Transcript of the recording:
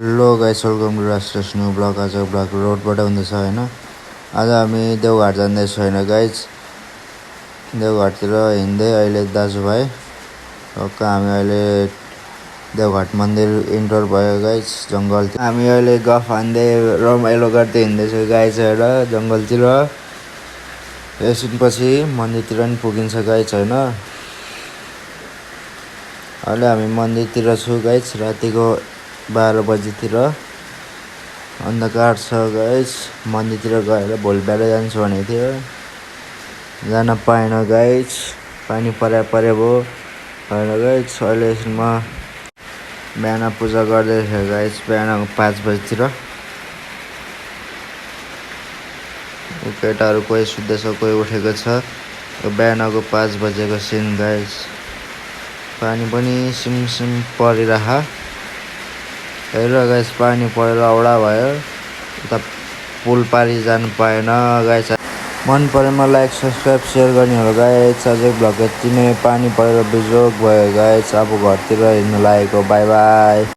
Hello guys, welcome to राष्ट्र new blog. आज blog रोडबाट हुँदैछ होइन। आज हामी देवघाट जाँदैछौँ होइन गाइस। देवघाटतिर हिँड्दै अहिले दाजुभाइ टक्क हामी अहिले देवघाट मन्दिर इन्टर भयो गाइस। जङ्गलतिर हामी अहिले गफ हान्दै रमाइलो गर्दै हिँड्दैछौँ गाइस होइन जङ्गलतिर। एकछिनपछि मन्दिरतिर पनि पुगिन्छ गाइस होइन। अहिले हामी मन्दिरतिर छु गाइस। रातिको 12 बजीतिर अन्धकार छ गाइस। मन्दिरतिर गएर भोलि बिहान जान्छु भनेको थियो, जान पाएन गाइस। पानी परे भयो होइन गाइस। अहिले एकछिनमा बिहान पूजा गर्दैछ गाइस। बिहान 5 बजीतिर केटाहरू कोही सुत्दैछ, कोही उठेको छ। बिहानको 5 बजेको सिन गाइस। पानी पनि सिमसिम परिरह हेर गाइस। पानी परेर औडा भयो। उता पुल पारी जानु पाएन गाइस। मन परेमा लाइक सब्सक्राइब सेयर गर्ने हो गाइस। अझै भ्लग यति नै। पानी परेर बिजोग भयो गाइस। अब घरतिर हिँड्नु लागेको। By by.